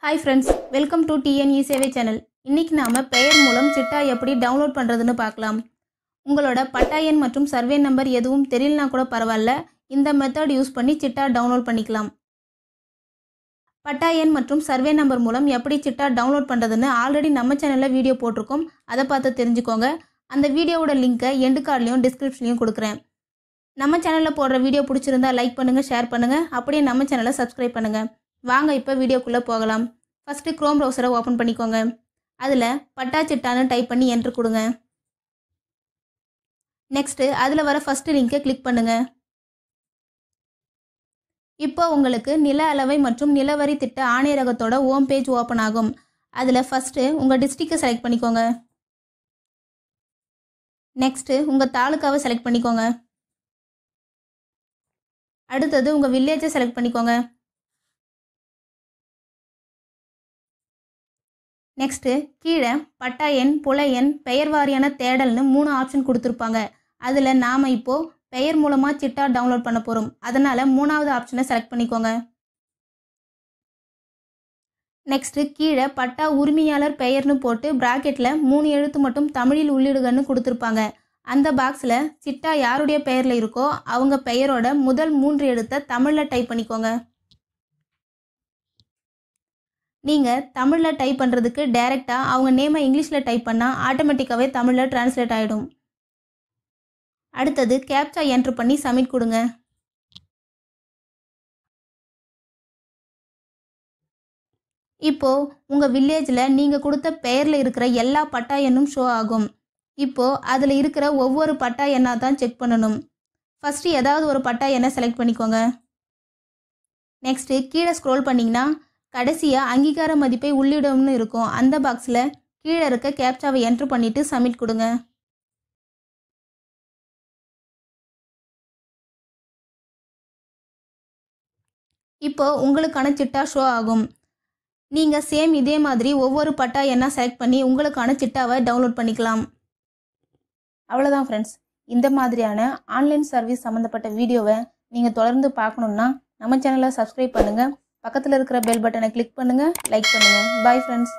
Hi friends, welcome to TNE சேவை channel. இன்னைக்கு நாம பெயர் மூலம் சிட்டா எப்படி டவுன்லோட் பண்றதுன்னு பார்க்கலாம். உங்களோட பட்டா எண் மற்றும் சர்வே நம்பர் எதுவும் தெரியலனா கூட பரவாயில்ல, இந்த மெத்தட் யூஸ் பண்ணி சிட்டா டவுன்லோட் பண்ணிக்கலாம். பட்டா எண் மற்றும் சர்வே நம்பர் மூலம் எப்படி சிட்டா டவுன்லோட் பண்றதுன்னு ஆல்ரெடி நம்ம சேனல்ல வீடியோ போட்டிருக்கோம். அதை பார்த்து தெரிஞ்சுக்கோங்க. அந்த வீடியோவோட லிங்கை எண்ட் கார்ட்லயும் டிஸ்கிரிப்ஷன்லயும் கொடுக்கிறேன். நம்ம சேனல்ல போடுற வீடியோ பிடிச்சிருந்தா லைக் பண்ணுங்க, ஷேர் பண்ணுங்க, அப்படியே நம்ம சேனலை சப்ஸ்கிரைப் பண்ணுங்க. வாங்க இப்போ வீடியோக்குள்ள போகலாம். ஃபர்ஸ்ட் Chrome browser ஓபன் பண்ணிக்கோங்க. அதுல பட்டா சிட்டான்னு டைப் பண்ணி என்டர் கொடுங்க. நெக்ஸ்ட் அதுல வர ஃபர்ஸ்ட் லிங்கை கிளிக் பண்ணுங்க. இப்போ உங்களுக்கு நில அளவை மற்றும் நிலவரி திட்ட ஆணையரகத்தோட ஹோம் பேஜ் ஓபன் ஆகும். அதுல ஃபர்ஸ்ட் உங்க டிஸ்ட்ரிக்டை செலக்ட் பண்ணிக்கோங்க. நெக்ஸ்ட் உங்க தாலுகாவை செலக்ட் பண்ணிக்கோங்க. அடுத்தது உங்க வில்லேஜை செலக்ட் பண்ணிக்கோங்க. நெக்ஸ்ட் கீழே பட்டா எண், புல எண், பெயர் வாரியான தேடல்னு 3 ஆப்ஷன் கொடுத்துருப்பாங்க. அதில் நாம் இப்போ பெயர் மூலமாக சிட்டா டவுன்லோட் பண்ண போகிறோம். அதனால் 3வது ஆப்ஷனை செலக்ட் பண்ணிக்கோங்க. நெக்ஸ்ட் கீழே பட்டா உரிமையாளர் பெயர்னு போட்டு பிராக்கெட்டில் 3 எழுத்து மட்டும் தமிழில் உள்ளிடுகன்னு கொடுத்துருப்பாங்க. அந்த பாக்ஸில் சிட்டா யாருடைய பெயரில் இருக்கோ அவங்க பெயரோட முதல் 3 எழுத்தை தமிழில் டைப் பண்ணிக்கோங்க. நீங்கள் தமிழில் டைப் பண்ணுறதுக்கு டைரெக்டாக அவங்க நேமை இங்கிலீஷில் டைப் பண்ணால் ஆட்டோமேட்டிக்காகவே தமிழில் டிரான்ஸ்லேட் ஆகிடும். அடுத்தது கேப்சா என்ட்ரு பண்ணி சப்மிட் கொடுங்க. இப்போது உங்கள் வில்லேஜில் நீங்கள் கொடுத்த பெயரில் இருக்கிற எல்லா பட்டா எண்ணும் ஷோ ஆகும். இப்போது அதில் இருக்கிற ஒவ்வொரு பட்டா எண்ணாக தான் செக் பண்ணணும். ஃபஸ்ட்டு ஏதாவது ஒரு பட்டா எண்ணை செலக்ட் பண்ணிக்கோங்க. நெக்ஸ்ட்டு கீழே ஸ்க்ரோல் பண்ணிங்கன்னா கடைசியாக அங்கீகார மதிப்பை உள்ளிடும்னு இருக்கும். அந்த பாக்ஸில் கீழே இருக்க கேப்சாவை என்ட்ரு பண்ணிவிட்டு சப்மிட் கொடுங்க. இப்போ உங்களுக்கான சிட்டா ஷோ ஆகும். நீங்கள் சேம் இதே மாதிரி ஒவ்வொரு பட்டா எண்ணா செலக்ட் பண்ணி உங்களுக்கான சிட்டாவை டவுன்லோட் பண்ணிக்கலாம். அவ்வளோதான் ஃப்ரெண்ட்ஸ். இந்த மாதிரியான ஆன்லைன் சர்வீஸ் சம்மந்தப்பட்ட வீடியோவை நீங்கள் தொடர்ந்து பார்க்கணுன்னா நம்ம சேனலை சப்ஸ்கிரைப் பண்ணுங்கள். பக்கத்தில் இருக்கிற பெல் பட்டனை கிளிக் பண்ணுங்கள், லைக் பண்ணுங்கள். Bye friends.